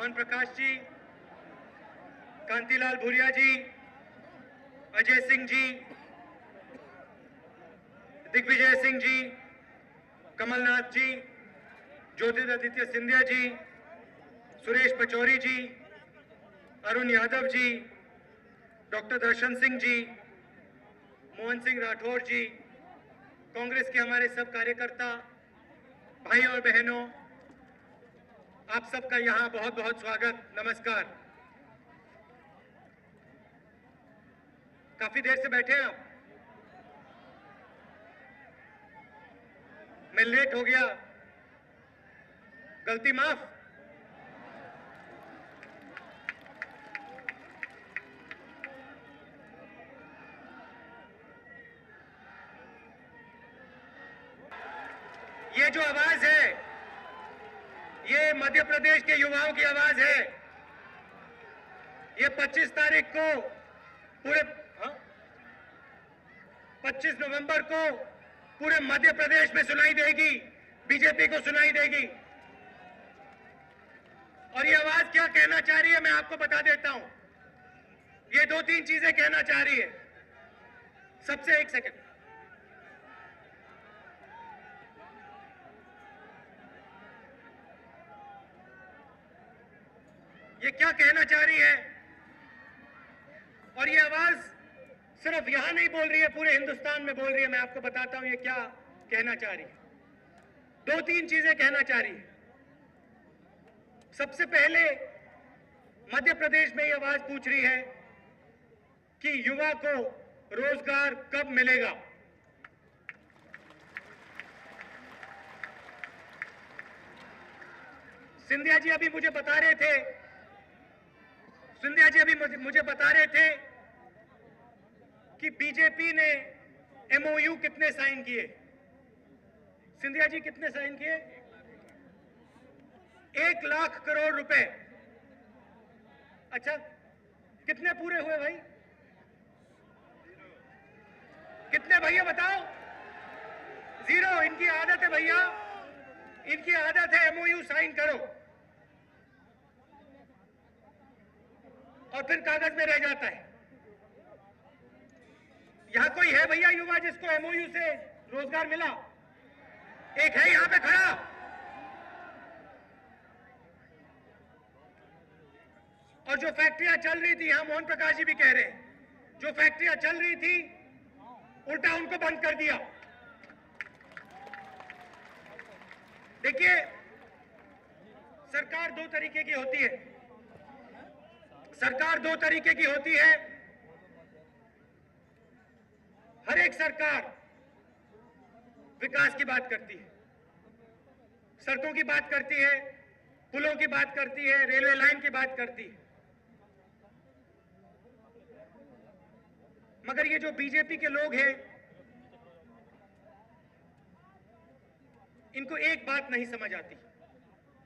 मोहन प्रकाश जी, कांतिलाल भूरिया जी, अजय सिंह जी, दिग्विजय सिंह जी, कमलनाथ जी, ज्योतिरादित्य सिंधिया जी, सुरेश पचौरी जी, Arun Yadav ji, doctor दर्शन सिंह जी, मोहन सिंह राठौर जी, कांग्रेस के हमारे सब कार्यकर्ता, भाई और बहनों, आप सबका यहां बहुत बहुत स्वागत, नमस्कार। काफी देर से बैठे हैं आप, मैं लेट हो गया, गलती माफ। ये जो आवाज है, ये मध्य प्रदेश के युवाओं की आवाज है। ये 25 तारीख को पूरे 25 नवंबर को पूरे मध्य प्रदेश में सुनाई देगी, बीजेपी को सुनाई देगी। और ये आवाज क्या कहना चाह रही है मैं आपको बता देता हूं। ये 2-3 चीजें कहना चाह रही है। सबसे एक सेकंड, ये क्या कहना चाह रही है, और ये आवाज सिर्फ यहां नहीं बोल रही है, पूरे हिंदुस्तान में बोल रही है। मैं आपको बताता हूं ये क्या कहना चाह रही है। 2-3 चीजें कहना चाह रही है। सबसे पहले मध्य प्रदेश में ये आवाज पूछ रही है कि युवा को रोजगार कब मिलेगा। सिंधिया जी अभी मुझे बता रहे थे, कि बीजेपी ने एमओयू कितने साइन किए। सिंधिया जी कितने साइन किए? 1 लाख करोड़ रुपए। अच्छा, कितने पूरे हुए भाई? कितने भैया बताओ? 0। इनकी आदत है भैया, इनकी आदत है एमओयू साइन करो और फिर कागज में रह जाता है। यहां कोई है भैया युवा जिसको एमओयू से रोजगार मिला? एक है यहां पे खड़ा? और जो फैक्ट्रियां चल रही थी, यहां मोहन प्रकाश जी भी कह रहे हैं, जो फैक्ट्रियां चल रही थी उल्टा उनको बंद कर दिया। देखिए, सरकार 2 तरीके की होती है। सरकार 2 तरीके की होती है। हर एक सरकार विकास की बात करती है, सड़कों की बात करती है, पुलों की बात करती है, रेलवे लाइन की बात करती है। मगर ये जो बीजेपी के लोग हैं, इनको एक बात नहीं समझ आती,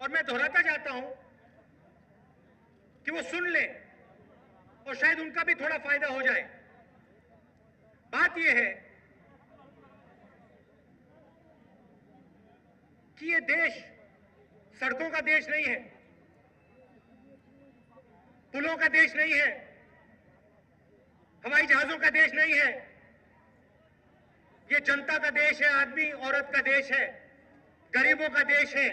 और मैं दोहराता जाता हूं कि वो सुन ले और शायद उनका भी थोड़ा फायदा हो जाए। बात यह है कि ये देश सड़कों का देश नहीं है, पुलों का देश नहीं है, हवाई जहाजों का देश नहीं है। ये जनता का देश है, आदमी औरत का देश है, गरीबों का देश है।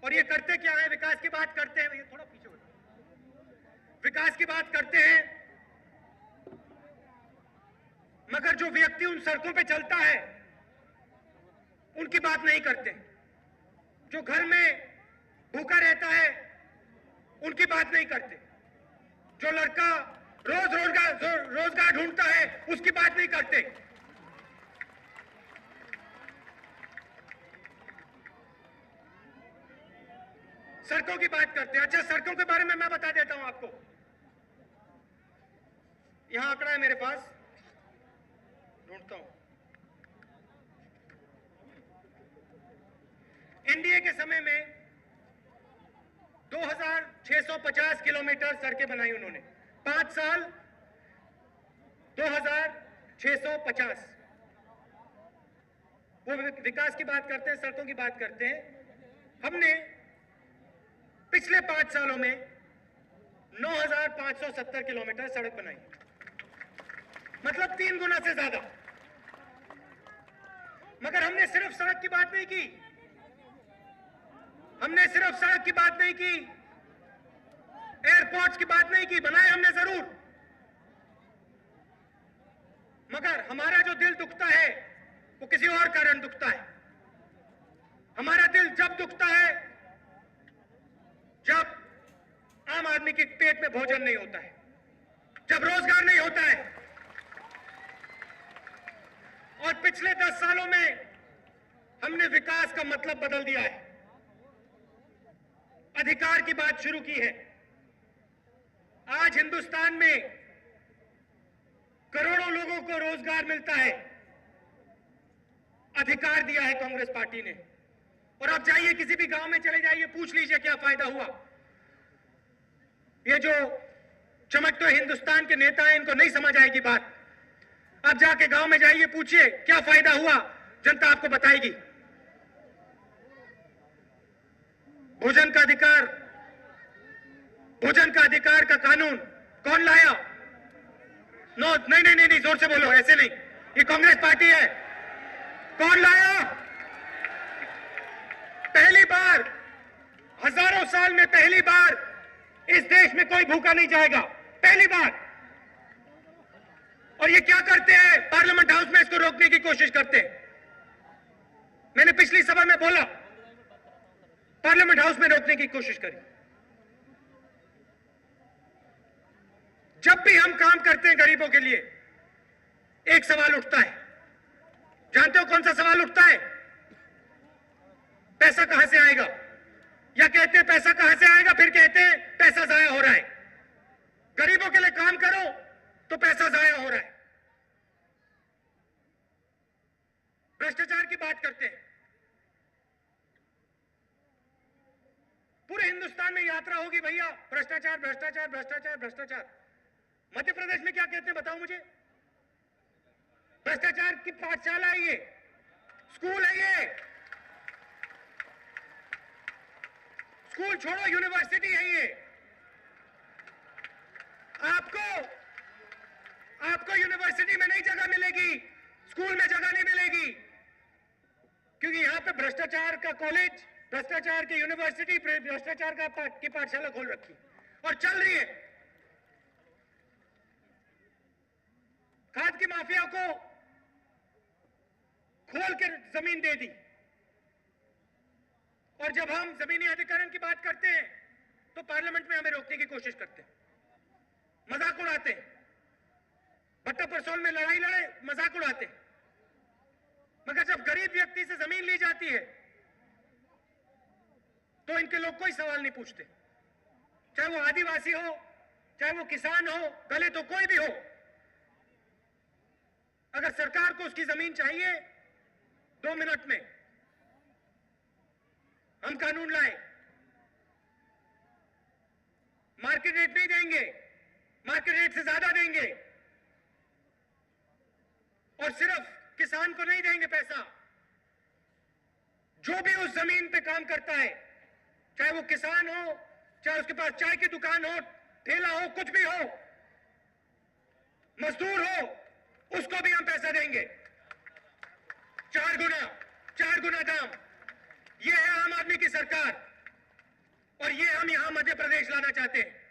और ये करते क्या है? विकास की बात करते हैं। ये थोड़ा पीछे हो जाओ। विकास की बात करते हैं, मगर जो व्यक्ति उन सड़कों पे चलता है उनकी बात नहीं करते। जो घर में भूखा रहता है उनकी बात नहीं करते। जो लड़का रोज रोजगार ढूंढता है उसकी बात नहीं करते। सड़कों की बात करते हैं। अच्छा, सड़कों के बारे में मैं बता देता हूं आपको। यहां आंकड़ा है मेरे पास, ढूंढता हूं। एनडीए के समय में 2650 किलोमीटर सड़कें बनाई उन्होंने। 5 साल 2650। वो विकास की बात करते हैं, सड़कों की बात करते हैं। हमने पिछले 5 सालों में 9,570 किलोमीटर सड़क बनाई, मतलब 3 गुना से ज्यादा। मगर हमने सिर्फ सड़क की बात नहीं की, हमने सिर्फ सड़क की बात नहीं की, एयरपोर्ट्स की बात नहीं की, बनाए हमने जरूर। मगर हमारा जो दिल दुखता है वो किसी और कारण दुखता है। हमारा दिल जब दुखता है जब आम आदमी के पेट में भोजन नहीं होता है, जब रोजगार नहीं होता है। और पिछले 10 सालों में हमने विकास का मतलब बदल दिया है, अधिकार की बात शुरू की है। आज हिंदुस्तान में करोड़ों लोगों को रोजगार मिलता है, अधिकार दिया है कांग्रेस पार्टी ने। और आप जाइए किसी भी गांव में चले जाइए, पूछ लीजिए क्या फायदा हुआ। ये जो चमकते हिंदुस्तान के नेता हैं, इनको नहीं समझ आएगी बात। आप जाके गांव में जाइए, पूछिए क्या फायदा हुआ, जनता आपको बताएगी। भोजन का अधिकार, भोजन का अधिकार का कानून कौन लाया? नो, नहीं नहीं नहीं, जोर से बोलो, ऐसे नहीं, ये कांग्रेस पार्टी है। कौन लाया? पहली बार, हजारों साल में पहली बार इस देश में कोई भूखा नहीं जाएगा, पहली बार। और ये क्या करते हैं? पार्लियामेंट हाउस में इसको रोकने की कोशिश करते हैं। मैंने पिछली सभा में बोला, पार्लियामेंट हाउस में रोकने की कोशिश करी। जब भी हम काम करते हैं गरीबों के लिए, एक सवाल उठता है। जानते हो कौन सा सवाल उठता है? पैसा कहां से आएगा? या कहते हैं पैसा कहां से आएगा, फिर कहते हैं पैसा जाया हो रहा है। गरीबों के लिए काम करो तो पैसा जाया हो रहा है। भ्रष्टाचार की बात करते हैं। पूरे हिंदुस्तान में यात्रा होगी भैया, भ्रष्टाचार भ्रष्टाचार भ्रष्टाचार भ्रष्टाचार। मध्य प्रदेश में क्या कहते हैं बताओ मुझे? भ्रष्टाचार की पाठशाला है ये, स्कूल है ये। स्कूल छोड़ो, यूनिवर्सिटी है ये। आपको यूनिवर्सिटी में नहीं जगह मिलेगी, स्कूल में जगह नहीं मिलेगी, क्योंकि यहां पे भ्रष्टाचार का कॉलेज, भ्रष्टाचार की यूनिवर्सिटी, भ्रष्टाचार की पाठशाला खोल रखी और चल रही है। खाद की माफिया को खोल के जमीन दे दी। और जब हम जमीनी अधिग्रहण की बात करते हैं तो पार्लियामेंट में हमें रोकने की कोशिश करते हैं, मजाक उड़ाते हैं। भट्टा परसोल में लड़ाई लड़े, मजाक उड़ाते हैं। मगर जब गरीब व्यक्ति से जमीन ली जाती है तो इनके लोग कोई सवाल नहीं पूछते, चाहे वो आदिवासी हो, चाहे वो किसान हो, दलित हो, कोई भी हो। अगर सरकार को उसकी जमीन चाहिए, 2 मिनट में हम कानून लाए। मार्केट रेट नहीं देंगे, मार्केट रेट से ज्यादा देंगे। और सिर्फ किसान को नहीं देंगे पैसा, जो भी उस जमीन पे काम करता है, चाहे वो किसान हो, चाहे उसके पास चाय की दुकान हो, ठेला हो, कुछ भी हो, मजदूर हो, उसको भी हम पैसा देंगे। 4 गुना दाम। ये है आम आदमी की सरकार, और ये हम यहां मध्य प्रदेश लाना चाहते हैं।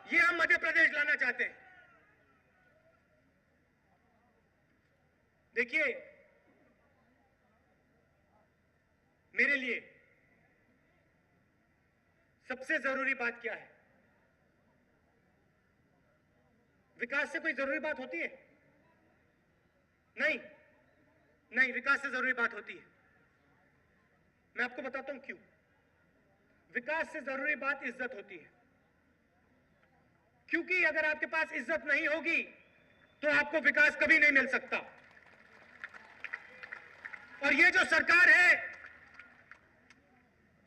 ये हम मध्य प्रदेश लाना चाहते हैं। देखिए, मेरे लिए सबसे जरूरी बात क्या है? विकास से कोई जरूरी बात होती है? नहीं नहीं, विकास से जरूरी बात होती है। मैं आपको बताता हूं क्यों। विकास से जरूरी बात इज्जत होती है, क्योंकि अगर आपके पास इज्जत नहीं होगी तो आपको विकास कभी नहीं मिल सकता। और ये जो सरकार है,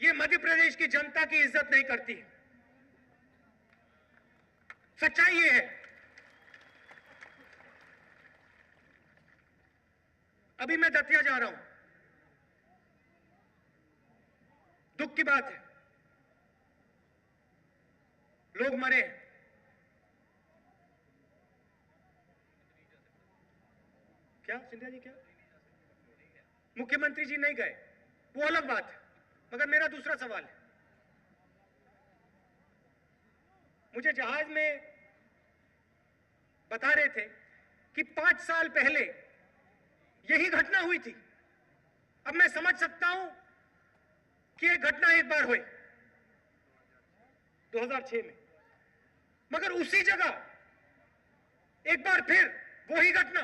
ये मध्य प्रदेश की जनता की इज्जत नहीं करती। सच्चाई ये है। अभी मैं दतिया जा रहा हूं, दुख की बात है, लोग मरे हैं। क्या सिंधिया जी, क्या मुख्यमंत्री जी नहीं गए, वो अलग बात है, मगर मेरा दूसरा सवाल है। मुझे जहाज में बता रहे थे कि 5 साल पहले यही घटना हुई थी। अब मैं समझ सकता हूं कि यह घटना एक बार हुई 2006 में, मगर उसी जगह एक बार फिर वही घटना,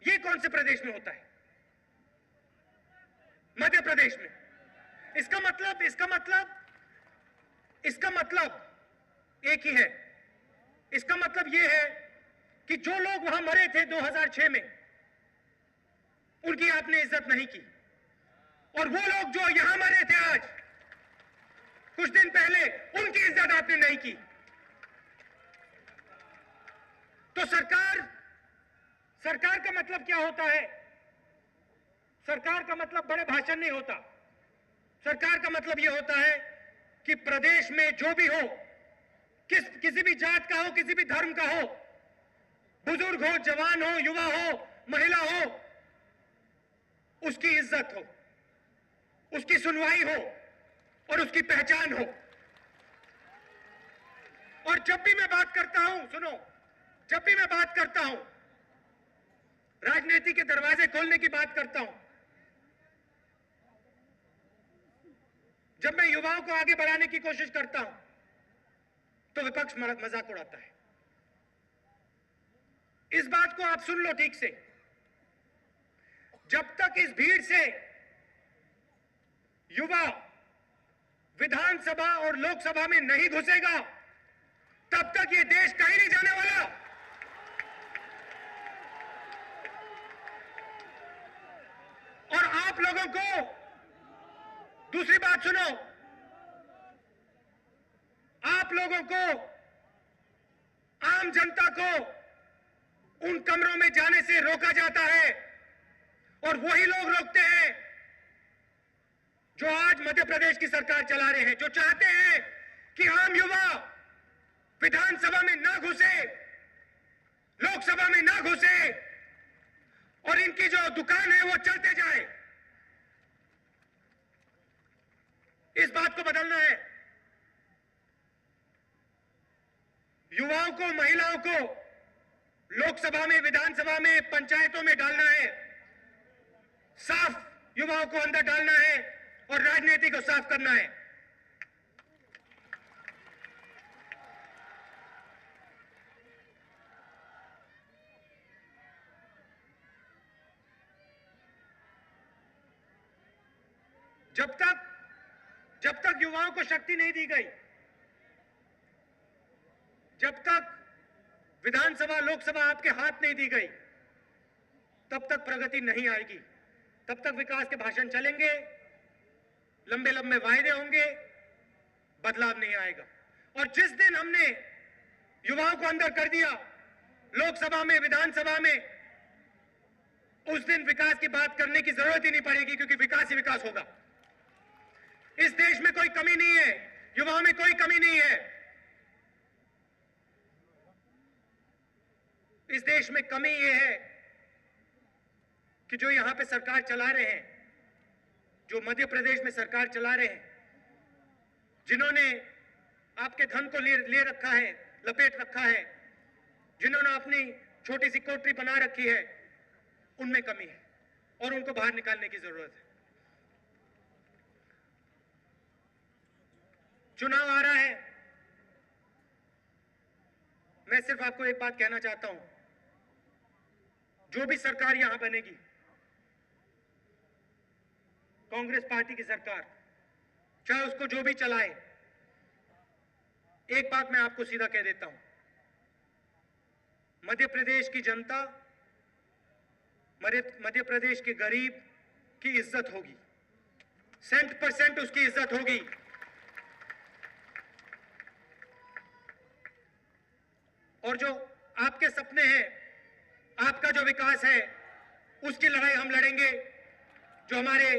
ये कौन से प्रदेश में होता है? मध्य प्रदेश में। इसका मतलब एक ही है। इसका मतलब यह है कि जो लोग वहां मरे थे 2006 में, उनकी आपने इज्जत नहीं की, और वो लोग जो यहां मरे थे आज कुछ दिन पहले, उनकी इज्जत आपने नहीं की। तो सरकार का मतलब क्या होता है? सरकार का मतलब बड़े भाषण नहीं होता। सरकार का मतलब यह होता है कि प्रदेश में जो भी हो, किसी भी जात का हो, किसी भी धर्म का हो, बुजुर्ग हो, जवान हो, युवा हो, महिला हो, उसकी इज्जत हो, उसकी सुनवाई हो और उसकी पहचान हो। और जब भी मैं बात करता हूं, सुनो, जब भी मैं बात करता हूं, राजनीति के दरवाजे खोलने की बात करता हूं, जब मैं युवाओं को आगे बढ़ाने की कोशिश करता हूं, तो विपक्ष मजाक उड़ाता है। इस बात को आप सुन लो ठीक से, जब तक इस भीड़ से युवा विधानसभा और लोकसभा में नहीं घुसेगा, तब तक ये देश कहीं नहीं जाने वाला। और आप लोगों को दूसरी बात सुनो, आप लोगों को, आम जनता को उन कमरों में जाने से रोका जाता है, और वही लोग रोकते हैं जो आज मध्य प्रदेश की सरकार चला रहे हैं, जो चाहते हैं कि आम युवा विधानसभा में ना घुसे, लोकसभा में ना घुसे, और इनकी जो दुकान है वो चलते जाए। इस बात को बदलना है। युवाओं को, महिलाओं को लोकसभा में, विधानसभा में, पंचायतों में डालना है, साफ युवाओं को अंदर डालना है और राजनीति को साफ करना है। जब तक युवाओं को शक्ति नहीं दी गई, जब तक विधानसभा, लोकसभा आपके हाथ नहीं दी गई, तब तक प्रगति नहीं आएगी। तब तक विकास के भाषण चलेंगे, लंबे लंबे वायदे होंगे, बदलाव नहीं आएगा। और जिस दिन हमने युवाओं को अंदर कर दिया लोकसभा में, विधानसभा में, उस दिन विकास की बात करने की जरूरत ही नहीं पड़ेगी, क्योंकि विकास ही विकास होगा। इस देश में कोई कमी नहीं है, युवाओं में कोई कमी नहीं है। इस देश में कमी यह है कि जो यहां पे सरकार चला रहे हैं, जो मध्य प्रदेश में सरकार चला रहे हैं, जिन्होंने आपके धन को ले रखा है, लपेट रखा है, जिन्होंने अपनी छोटी सी कोठरी बना रखी है, उनमें कमी है और उनको बाहर निकालने की जरूरत है। चुनाव आ रहा है, मैं सिर्फ आपको एक बात कहना चाहता हूं, जो भी सरकार यहां बनेगी, कांग्रेस पार्टी की सरकार, चाहे उसको जो भी चलाए, एक बात मैं आपको सीधा कह देता हूं, मध्य प्रदेश की जनता, मध्य प्रदेश के गरीब की इज्जत होगी, 100% उसकी इज्जत होगी। और जो आपके सपने हैं आपका जो विकास है उसकी लड़ाई हम लड़ेंगे। जो हमारे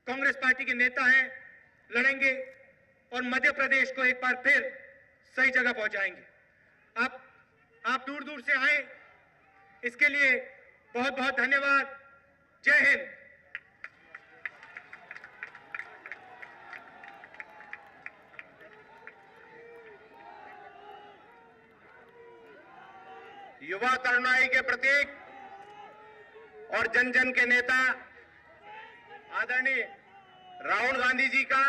कांग्रेस पार्टी के नेता हैं लड़ेंगे और मध्य प्रदेश को एक बार फिर सही जगह पहुंचाएंगे। आप दूर दूर से आए, इसके लिए बहुत बहुत धन्यवाद। जय हिंद। युवा तरुणाई के प्रतीक और जन जन के नेता आदरणीय राहुल गांधी जी का